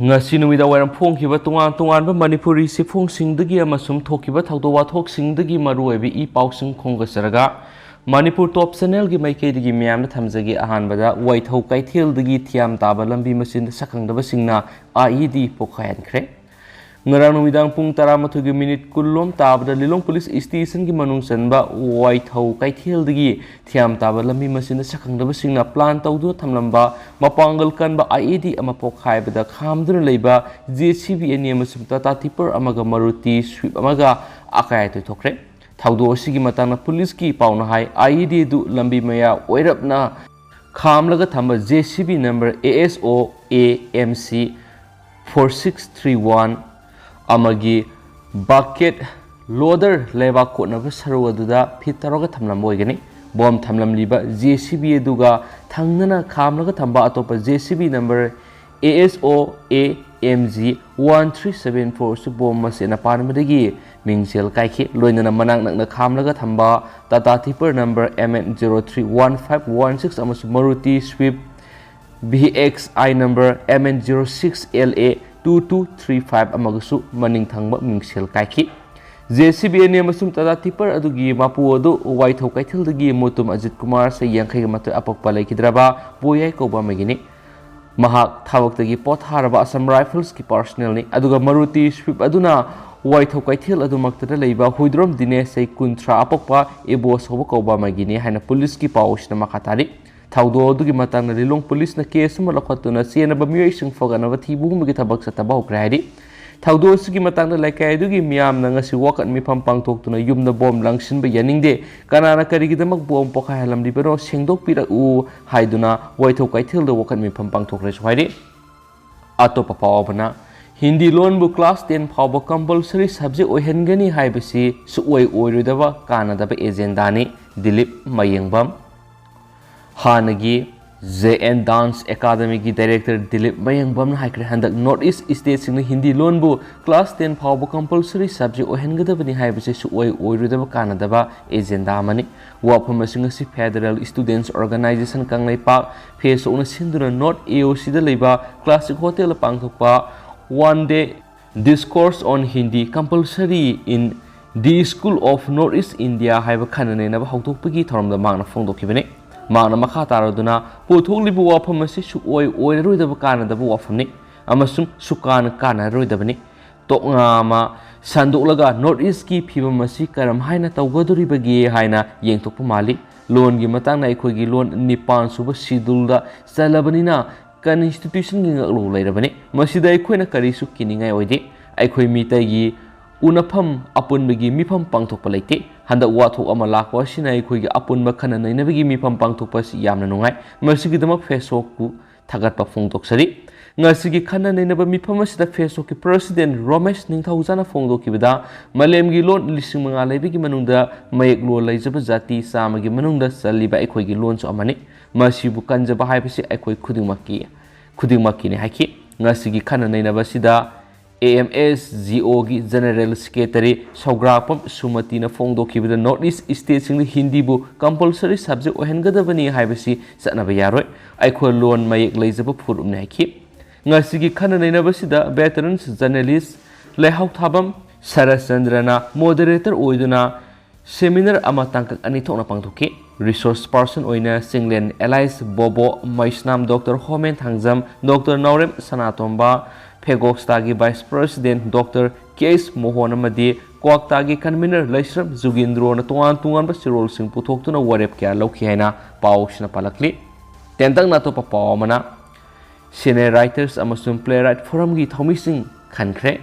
ngasi numida wairam phongkiba tungan Manipuri sifungsingdagi amasum thokiba thawdo wathoksingdagi maruoibi I pausing khongasaraga Manipur top channel gi maikeidagi miyamna thamjagi ahanbada waithau kaithildagi thiam taba lambi masin sakangdaba singna IED pokhayankhre ngarang numidang pung 12 minute kullom tabada lilong police station gi manung sanba waithau kaithildagi thiam taba lambi masin sakangdaba singna plan tawdu thamlamba mapangal kanba IED ama pokhaibada khamduna leiba JCB ani amasum Tata tipper amaga Maruti Swift amaga akaya thokre thawdo asigi matana police ki pauna hai IED du lambi maya oirapna khamlaga thamba JCB number ASO AMC 4631 amagi bucket loader leba kotnaba saru aduda phitaroga thamlam oigani bom thamlam liba JCB aduga thangnana khamlaga thamba atopa JCB number ASO AMG 1374 su bom masena panmadagi mingsel kaikhi loinana manang nakna khamlaga thamba Tata tipper number MN031516 amasu Maruti Swift BXI number MN06LA 2235 amagasu maning thangba mingsel kaikhi JCB ani amasum Tata tipper adugi mapu adu waithau kaithildagi mutum Ajit Kumar se yankhai matoi apokpa laikidraba boyai koba magini mahak thawaktagi potharaba Assam Rifles ki personnel ni aduga Maruti Swift aduna waithau kaithil adumaktada leiba huidrom Dinesh sei kuntra apokpa ebos hoba koba magini haina police ki pausna makatari thawdo adugi matangna lilong police na case ma lakhatuna senaba Miyoi singfoganaba thibu migi thabak sataba hokra haidi thawdo asigi matangna laikai adugi miyam na ngasi wakat mifam pangthoktuna yumna bom langsinba yaningde kanana karigidamak bom pokhai halamdi bero sengdok pira u haiduna waithau kaithilda wakat mifam pangthokre haidi atopa pawabana Hindi loan bu class 10 phawba compulsory subject oihengani haibasi suoi oirodaba kanadaba agenda ni Dilip Mayengbam Hanagi JN Dance Academy ki director Dilip Mayengbam na haikre handak North East State sing Hindi loan bu class 10 phawba compulsory subject ohengadabani haibasi suoi oirodaba kanadaba agenda mani wapam singa si Federal Students Organization kanglai pak face ona sinduna North AOC da leiba classic hotel pangthokpa one day discourse on Hindi compulsory in the School of Northeast India haiba khanane na hawtokpagi thoramda mangna phongdokibane mangna makha taraduna puthoklibu wafam asi suoi oiroidaba kanadaba wafamni amasum sukan kana roidabani tokngama sandoklaga Northeast ki phibam asi karam haina tawgadoribagi haina yengtokpa mali loan gi matangna ikhogi loan nipan suba sidulda chalabani Constitution gi ngaklo leirabani masida aikoina karisu kiningai oide aikoi mitai unafam apunbagi mifam pangthokpa leite handa wathok ama lakwa sina aikoi apunba khana nainabagi mifam pangthokpa si yamna nungai masigi dama Facebook ku thagatpa phongdoksari ngasigi khana nainaba mifam asida Facebook ki president Ramesh Ningthaujana phongdokibada malemgi lon lising manga leibigi manungda mayek lo leijaba jati samagi manungda saliba aikoi gi lon so amani masibu kanjaba haibasi aikoi khudingmaki ni haiki ngasigi khana nainaba sida AMSGO gi General Secretary Saugrapam Sumati na phongdokibada North East State sing Hindi bu compulsory subject ohengadabani haibasi satnaba yaroi aikoi lon mayek leijaba phurum ni haiki ngasigi khana nainaba sida veterans journalist Lehau Thabam Sarachandrana moderator oiduna seminar ama tangkak ani thokna pangthoki resource person oina Singlen Elias Bobo Maisnam Dr. Homen Thangjam Dr. Naurem Sanatomba Pegokstagi Vice President Dr. K.S. Mohon amadi Kwaktagi convener Laisram Zugindro na tungan basirol sing puthokuna warep kya lokhi haina pausna palakli tentang na to papawmana senior writers amasum playwright forum gi thomising khankhre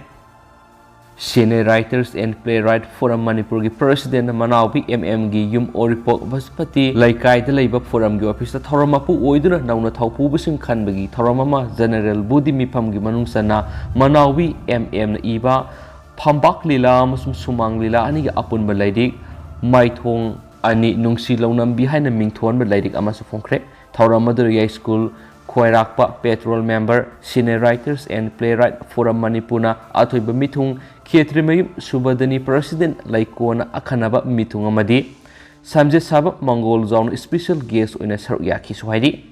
Senior Writers and Playwright Forum Manipur ki President Manaubi MM gi Yum Oripok Baspati Laikai da leiba forum gi office thoramapu oiduna nauna thaupu busing khanbagi thoramama General Budi Mipam gi manungsana Manaubi MM na iba Phambak Lila amasum Sumang Lila ani gi apun balaidik Maithong ani nungsi launam behind mingthon balaidik amasu phongkre thoramadur yai school Khoirakpa Patrol Member Senior Writers and Playwright Forum Manipuna Athoiba Mithung Khetrimayum Subadani President Laikona Akhanaba Mithung amadi Samje Saba Mongol Zone Special Guest oina saruk yaki suhaidi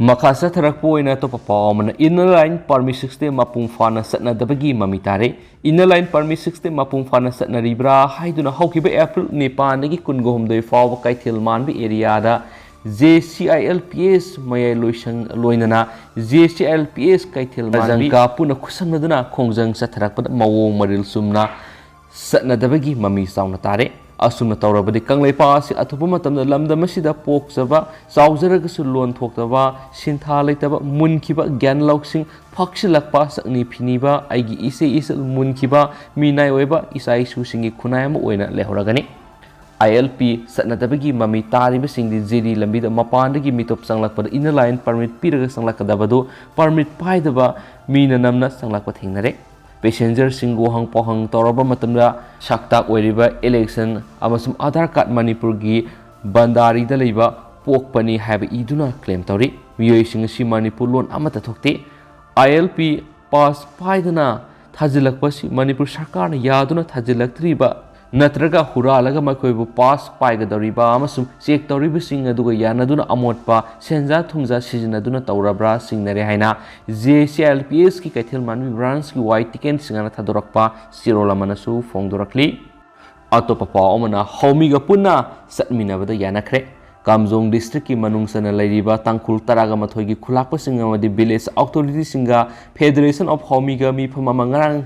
Makasa Tarakpoina to Papamana inner line permit 60 Mapung Fana Satna Dabagi Mamitare, inner line permit 60 Mapung Fana Satna Ribra, Haiduna Hokiba April Nipanagi Kungom de Fawa Kaitil Manbi area JCILPS Maya Loinana, JCILPS Kaitil Manka Puna Kusanaduna Kongjang Satarak Mawo Maril Sumna Satna Dabagi Mami Saunatare. Asumna tawrabadi kanglai pa si atupa matamda lamda masida pokjaba chaujaragasु lon thokdaba sintha leitaba munkiba gyan lauksing phaksilakpa sakni phiniba aigi ise isal munkiba minai oiba isai susingi khunai ama oina lehoragani ILP satnadabagi mami tariba singdi jeri lambida mapandagi mitop sanglakpada inner line permit piraga sanglakadabadu permit paidaba mina namna sanglakpa thengnare passenger singo hang pohang toraba matamda shakta oiriba election amasum Aadhaar card Manipur gi bandari da leiba pokpani haiba iduna claim tori Miyoi singasi Manipur lon amata thokte ILP pass paidana thajilakpasi Manipur sarkar na yaduna thajilaktriba natraga huralaga makoibu pass paigadoriba amasum check toriba sing aduga yanaduna amotpa senja thumja sijinaduna taurabra singnare haina JCLPS ki kaithil manwi branch ki white ticket singana thadorakpa sirola manasu fongdorakli atopa pa omana homiga punna satminabada yanakre Kamjong district ki manungsana lairiba tangkhul taraga mathoi gi khulakpa singamadi village authority singa Federation of Homiga mi phama mangarang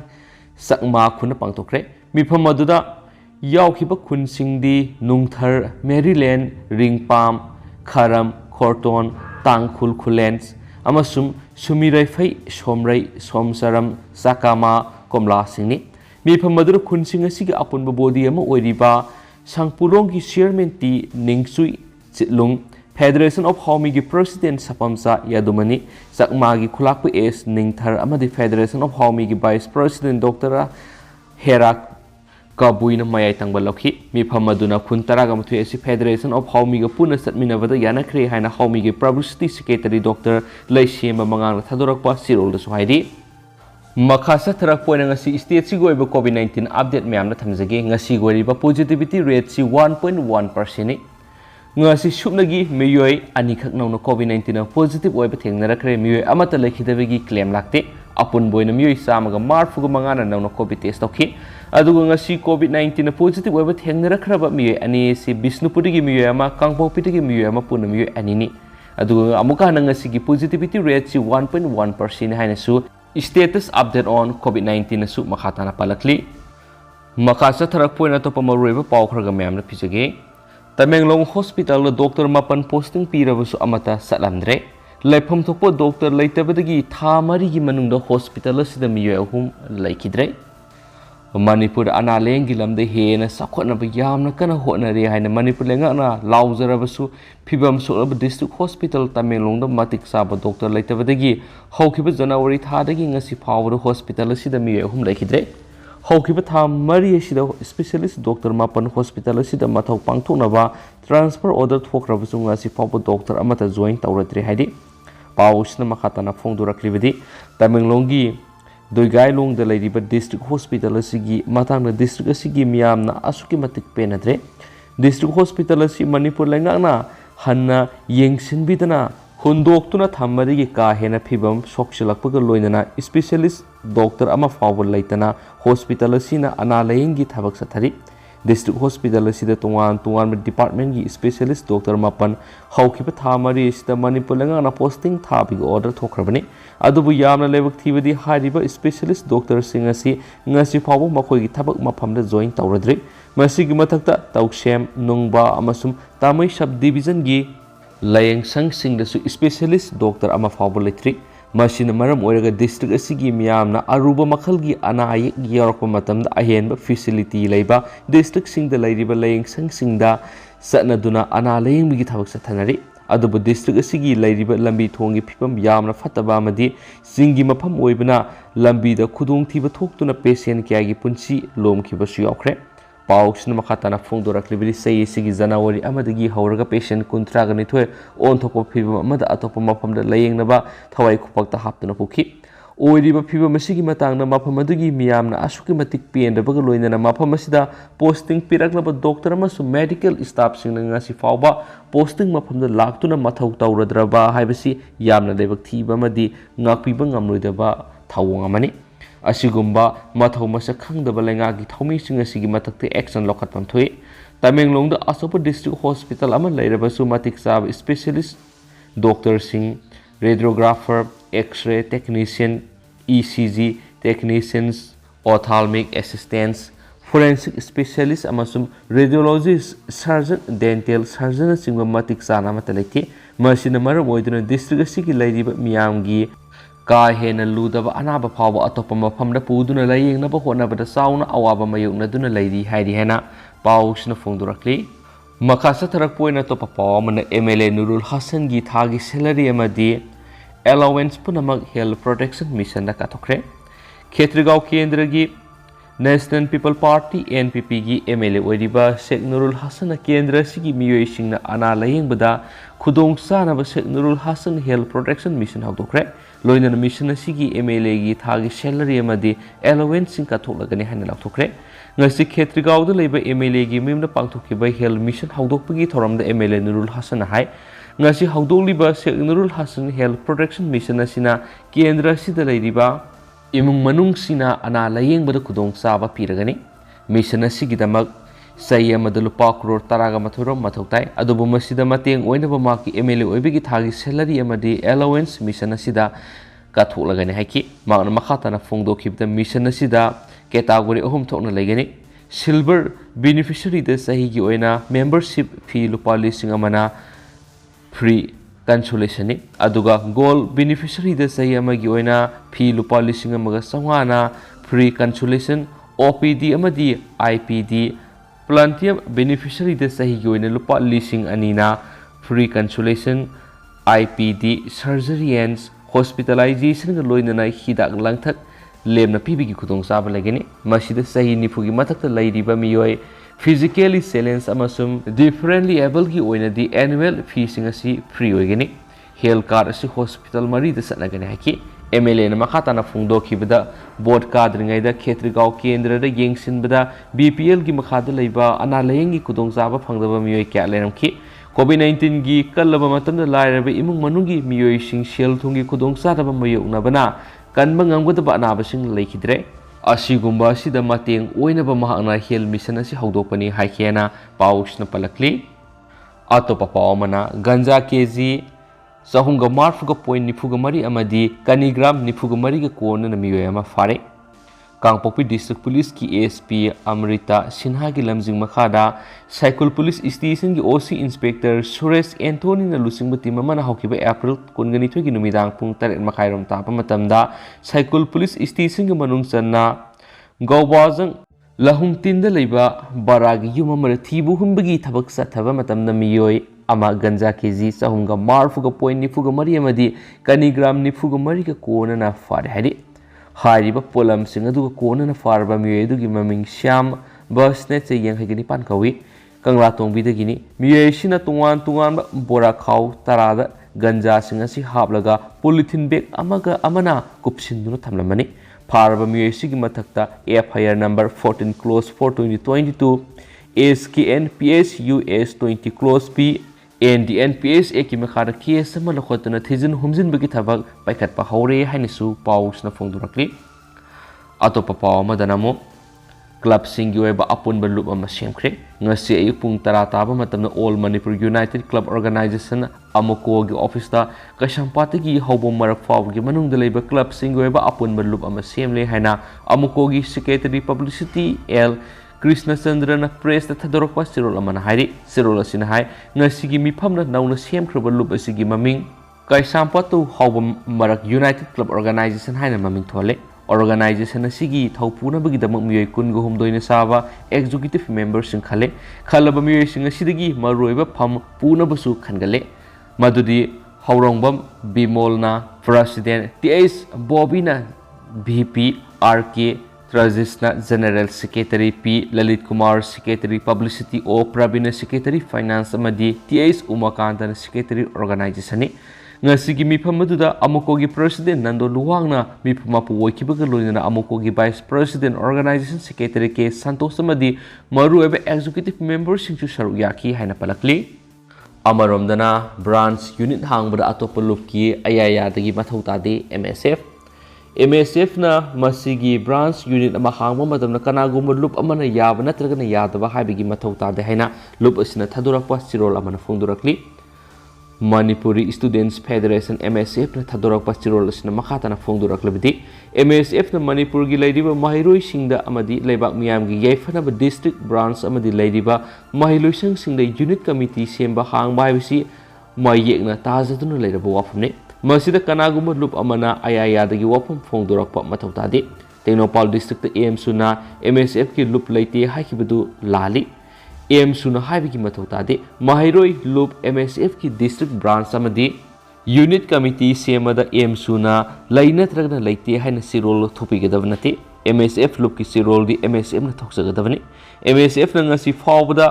sakma khuna pangtokre mi phama duda Yaukiba Kunsingdi, Nungthar, Maryland, Ringpam, Kharam, Khorton, Tangkhul Khulens, Amasum, Sumirai Fai, Somrai, Somsaram, Sakama, Komla Singni. Mipamadura Kunsing Asiga upon Babodi Ama Oiriba, Sangpulongi Chairman T. Ningsui, Chitlung, Federation of Homigi President Sapamsa Yadumani, Sakmagi Kulaku S. Ningthar Amadi Federation of Homigi Vice President Dr. Herak Kabuina Maya Tangbalaki, Mipamaduna Kuntaragamatu Federation of Homiga Puna Satminavada Yanakre Hana Homigi Publicity Secretary Dr. Laishima Mangang Tadorakpa Cyril the Swahidi. Makasa Tarakpoinangasi State Sigoiba COVID-19 update Miamna Tamzagi, Nasigoriba positivity rate si 1.1%. Ngasi Shubnagi, Miyoi, Anikak no COVID-19 positive Oiba Narakre, Miyoi Amata Lakidavigi claim lakte, upon Boina Miyoi Samaga Marfugumangana no COVID test okay. Aduga ngasi COVID-19 positive oiba thengnarakraba Miyoi ani si Bisnupurigi Miyoi ama Kangpokpitigi Miyoi ama puna Miyoi anini aduga amuka ngasi gi positivity rate si 1.1% haina su status update on COVID-19 su makhatana palakli makasa tharakpoina to pamaruiba pawkhraga myamna phijage Tamenglong hospital la doctor mapan posting Pirabasu amata Chatlamdre laifam thokpo doctor laitabadagi tha mari gi manungda hospital sida Miyoi ahum laikidre Manipur analengi lamde hena sakhotna yamna kana hotnare haina Manipur lengana laujarabasu phibam sorab district hospital Tamenglong da matik saba doctor laitabadagi haukiba January thadagi ngasi phawra hospital sida Miyoi ahum laikidre haukiba tha mari sida specialist doctor mapan hospital sida mathau pangthonaba transfer order thokrabasu ngasi phawba doctor amata join tawratri haidi pawusna makhatana phongdoraklibadi Tamenglongi Doigai long the lady but district hospital asigi matang district asigi miyamna asuki matik penadre district hospital asi Manipur lengana hanna yengsin bidana hundoktuna thamari ka hena phibam soksilakpaga loinana specialist doctor ama fawbol laitana hospital asina analayingi thabak sathari district hospital asida tungan department gi specialist doctor mapan haukiba thamari sida Manipur lengana posting thabig order thokrabani adubu yamna lebak thibadi hariba specialist doctor singasi ngasi phabu makhoi gi thabak maphamda join tawradri masigi mathakta tauksem nungba amasum tamai sub division gi layeng sang singdasu specialist doctor ama phabu letri masina maram oiraga district asigi miyamna aruba makhalgi anayek yarakpa matamda ahenba facility leiba district singda leiriba layeng sang singda satnaduna analayeng gi thabak sathanari adubu district asigi lairiba lambi thongi phipam yamna fataba amadi singi mafam oibana lambi da khudong thiba thoktuna patient kya gi punchi lom khiba su yaukre pausna makhatana phongdoraklibili sei sigi January amadagi hauraga patient kuntra gani thoi on thopo phibam amada atopa mafam da layengnaba thawai khupakta haptuna pukhi ओइरिबा फिबम असिगी मतंगना मफम अदुगी मियामना असुकी मतिक पेंदबगा लोइनना मफम असिदा पोस्टिंग पिरकलबा डॉक्टर अमसु मेडिकल स्टाफ सिंगना ngasi फावबा पोस्टिंग मफमदा लाक्तुना मथौ तौरद्रबा हाइबसी यामना लेबक थीबा मदि ngakpiba ngamloidaba thawong amani asigumba mathau masa khangdaba lenga gi thomi singa sigi matakte action lokhatpam thui Tamenglong da Asopa District Hospital ama lairabasu matik sab specialist doctor sing radiographer x-ray technician ECG technicians ophthalmic assistants forensic specialist amasum radiologist surgeon dental surgeon singba matik sana matalekti masina maram oiduna district asigi lairiba miyamgi ka hena ludaba anaba phawa atopa mafamda puduna layengna honabada sauna awaba mayukna duna lairi hairi hena पाउसना फोंदुरक्ली मखासा थरक पोइना तो पाव मन MLA Nurul Hasan गी थागी salary अमदी allowance पुनमक health protection mission दा काथोखरे खेत्रीगांव केंद्र गी नेशनल पीपल पार्टी एनपीपी गी एमएलए ओइरिबा शेख नुरुल हसन केंद्र सिगी मियोइ सिंगना अना लायेंबदा खुदोंग सानाबा Sheikh Nurul Hasan health protection mission हाउदोखरे लोइना मिशन सिगी एमएलए गी थागी सैलरी अमदी अलाउंस सिंग काथोलगने हाना लाथोखरे ngasi Khetrigaoda leba MLA gi mimna pangthokiba health mission haudokpagi thoramda MLA Nurul Hasan hai ngasi haudoliba Sheikh Nurul Hasan health protection mission asina kendra sida leiriba imung manung sina ana layengbada khudong saba piragani mission asigidamak sai amada lupa crore taraga mathurom mathautai adubu masida mateng oinaba maki MLA oibigi thagi salary amadi allowance mission asida katholagani haiki magna makhatana phongdokhibda mission asida category ahum thokna legani silver beneficiary da sahi gi oina membership fee lupa lising amana free consolation aduga gold beneficiary da sahi amagi oina fee lupa lising amaga sangana free consolation OPD amadi IPD platinum beneficiary da sahi gi oina lupa lising anina free consolation IPD surgery and hospitalization ga loinana hidak langthak lemna pibigi khudong saba legeni masida sahi nifugi mathakta lairiba miyoi physically challenged amasum differently able gi oina di annual fee singasi free oigeni health card asi hospital mari da sanagani haki MLA na makata na phungdo khibada board card ringai da Khetrigaon kendra da yengsin bada BPL gi makhada leiba ana layengi khudong saba phangdaba miyoi kya leramki COVID-19 gi kallaba matamda lairaba imung manungi miyoi sing sel thungi khudong sadaba mayokna bana kanba ngamgudaba anabasing leikidre asigumba sida mateng oinaba mahana health mission asi haudokpani haikena pausna palakli atopa pawmana ganja kg sahunga marfuga point nifuga mari amadi kanigram nifuga mari ga kona na miyoy ama fare Kangpokpi District Police ki ASP Amrita Sinha ki lamjing makhada Cycle Police Station ki OC Inspector Suresh Anthony na lusing bati mamana hawkiba April kungani thoi ki numidang pung 8 makhairom tapa matamda Cycle Police Station ki manung sanna Gawbazang lahung tinda leiba baragi yuma mara thibu humbagi thabak sathaba matamda miyoi ama ganja kg sahunga marfuga point nifuga mari amadi kanigram nifuga mari ka kona na fare hari Hariba polam sing aduga kona na farba miyoi adugi maming Syam busnet se yang hagini pan kawi kangla tongbi dagini miyoi sina tungan bora khaw tarada ganja sing asi haplaga polythene bag amaga amana kupsinduna thamlamani farba miyoi sigi mathakta FIR number 14 close 4 2022 SKN PSUS 20 close P NDNPS eki makhara case sama lakhotna thijin humjin bagi thabak paikat pa hore hainisu paus na phongdurakli atopa paw madanamo club singi weba apun balup ama semkhre ngasi ayu pung tara taba matamna all Manipur United Club Organization amoko gi office ta kasampati gi hobom marak faw gi manung dalaiba club singi weba apun balup ama semle haina amoko gi secretary publicity L Krishna Chandra na press ta thadorokwa sirol amana hairi sirol asina hai ngasigi mifamna nauna semkhroba lup asigi maming kaisampatu hobom marak United Club Organization haina maming thole organization asigi thawpuna bagi damak miyoi kun go humdoina saba executive members sing khale khalaba miyoi sing asidagi maroiba pham puna basu khangale madudi haurongbam bimolna president TS Bobina VP RK Trajisna General Secretary P Lalit Kumar Secretary Publicity O Pravina Secretary Finance amadi TS Umakanta Secretary Organization ngasi gi mifam aduda amuko gi president nando luwangna mifam apu oikibaga loinana amuko gi vice president organization secretary ke santos amadi maru ebe executive member singchu saru yaki haina palakli amaromdana branch unit hangbada atopa lupki ayaya dagi mathau tade MSF na masigi branch unit ama hangba matamna kanagumba loop amana yaba natragana yadaba haibigi mathau tade haina loop asina thadurakpa sirol amana phongdurakli Manipuri Students Federation MSF na thadorakpa sirol asina makhatana phongduraklabidi MSF na Manipur gi leidiba mahiroi singda amadi leibak miyam gi yaifanaba district branch amadi leidiba mahiloi singda unit committee semba hangba haibisi mayekna tajaduna leiraba wafamne masida kanagumba loop amana ayayadagi wafam phongdurakpa mathau tade Tengnopal district AM suna MSF ki loop leite haikibadu lali AM suna haibigi mathau tade mahiroi loop MSF ki district branch amadi unit committee semada AM suna lainatragna leite haina sirol thopigadavnati MSF loop ki sirol di MSF na thoksagadavani MSF na ngasi fawbada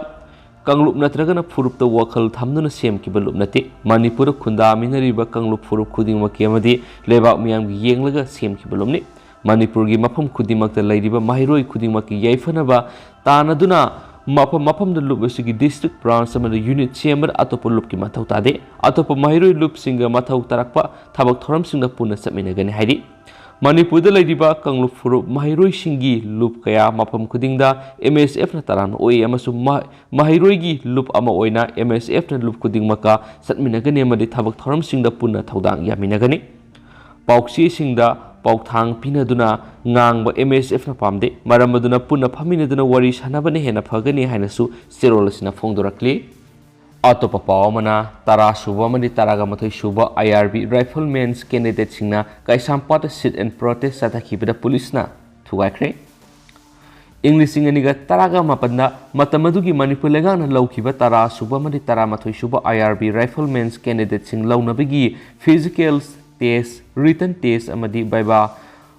Kanglup natragana furup ta wakal thamduna sem ki balup nati Manipur khunda minariba kanglup furup khuding maki amadi lebak miyam gi yenglaga sem ki balumni Manipur gi mafam khudimak ta leiriba mahiroi khuding maki yaifanaba tanaduna mafam da lup asigi district branch amada unit semar atopa lup ki mathau tade atopa mahiroi lup singa mathau tarakpa thabak thoram singa puna sapminagani haidi Manipur da leiriba kanglup furup mahiroi singi loop kaya mafam khudingda MSF na taran oi amasu mahiroi gi loop ama oina MSF na loop khuding maka satminagani amadi thabak thoram singda punna thaudang yaminagani pauksi singda pauthang pinaduna ngangba MSF na pamde maramaduna punna phaminaduna wari sanabane hena phagani hainasu serolasina phongdorakli Atopa Pawamana, Tara Suba Mani Taraga Mathai Suba, IRB Riflemen's candidate Singna, Kaisampata sit and protest Satakibada Police na, Tugaikre. English Singaniga Taraga Mapanda, Matamadugi Manipulagan, Laukiba Tara Suba Mani Tara Mathai Suba, IRB Riflemen's candidate Sing Launabigi, physical test, written test, Amadi Baiba.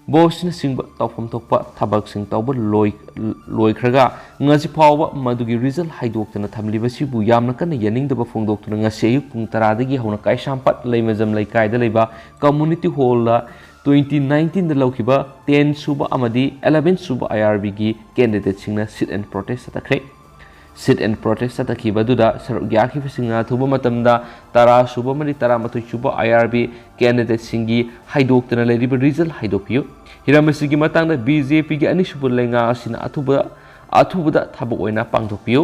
Bosna singba tawfam tokpa thabak sing tawba loi khraga ngasi phawba madugi result haidoktana thamliba sibu yamna kana yaningdaba phongdoktuna ngasi ayuk pung 10 dagi hauna kai sampat leimajam laikai da leiba community hall la 2019 da laukiba 10 suba amadi 11 suba IRB gi candidate singna sit and protest atakre sit and protest atakiba duda saruk yaki fisinga thuba matamda tara suba mani tara mathu suba IRB candidate singi haidoktana leiriba result haidokpiyo Hiramasigi matangda BJP gi anisubu lenga asina athubuda thabuk oina pangthokpiyo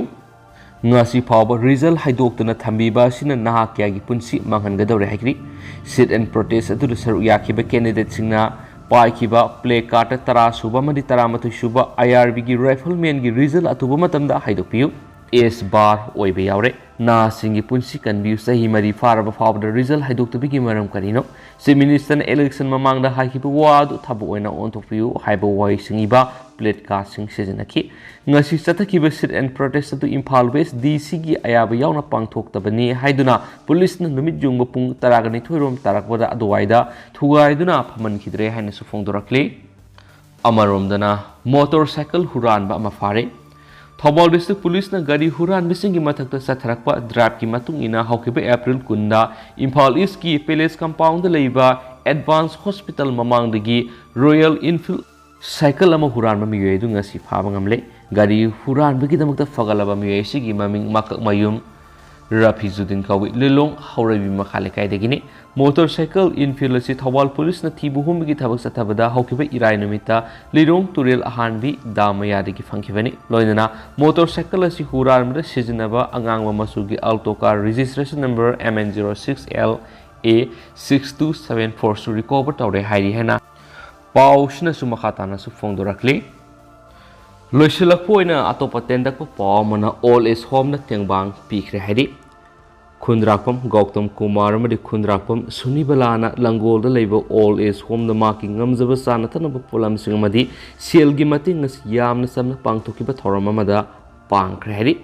ngasi phawba result haidoktana thambiba asina naha kya gi punsi manghangadawre haikri sit and protest adu saruk yakiba candidate singna Paikiba play card tara suba madi tara mathu suba IRB gi rifleman gi result atuba matamda haidokpiyo S bar oibe yaure na singi punsi kanbiu sahi mari faraba fawda result haidoktabi gi maram karino se minister election mamangda haikiba wadu thabu oina ontokpiyo haiba wai singiba plate card sing sejanaki ngasi chatakiba sit and protest atu Imphal West DC gi ayaba yauna pangthoktabani haiduna police na numit jungba pung taragani thoirom tarakbada aduwaida thugaiduna phamankhidre haina su phongdorakle amaromdana motorcycle huranba ama fare Thobal District Police na gari huran bisingi mathakta satharakpa drive ki matung ina haukiba April kunda Imphal East ki Palace compound leiba Advanced Hospital mamangdagi Royal Enfield cycle ama huran ma Miyoi du ngasi phaba ngamle gari huran bigi damakta fagalaba Miyoi sigi maming makak mayum Rafizuddin kawi lelong haurabi makhale kaidagini motorcycle Enfield si Thobal Police na thibu humigi thabak sathabada haukiba irai numita lirong turel ahanbi damayadagi phangkibani loinana motorcycle si huran mada sijinaba angang masugi alto car registration number MN06L A6274 su recover tawre hairi hena paushna su makhatana su phongdorakli loisilakpoina atopa tendakpa pawmana all is home na tengbang pikre hairi Khundrakpam Gautam Kumar amadi Khundrakpam Sunibalana Langolda leiba all is home the marking ngamjaba sanathanaba polam singamadi selgi mating ngas yamna samna pangthokiba thoram amada pangkhre hairi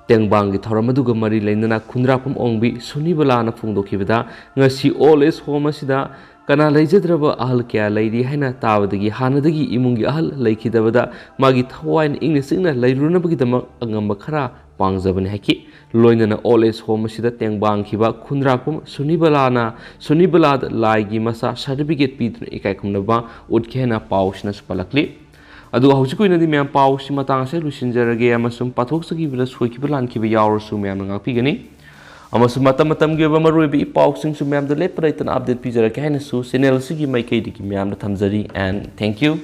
Tengbangi Thoramaduga Mari Lendana Khundrakpam Ongbi Sunibalana Phongdokibada ngasi all is home asida kana leijadraba ahal kya leiri haina tabadagi hanadagi imungi ahal leikidabada magi thawain inglisingna leirunabagi damak angamba khara पांगजबने हाकी लोइनना old age home असिदा तेंगबांगखिबा खुनराकुम सुनिबला लाइगी मसा certificate पीदुना इकाय खुमनबा उटखेना पाउसना सुपलकली अदु हौजिकुइनदि मैम पाउसि मतांगसे लुसिनजरगे अमसुम पाथोकसगिबला सोइकिबा लानखिबा यावरसु मैम ngapiगनी अमसुम मतम गे मरुइबि पाउसिंगसु मैम द लेपराइतन अपडेट पिजरके हाइनसु चैनल सिगी माइकैदि मैम थमजरी एंड थैंक यू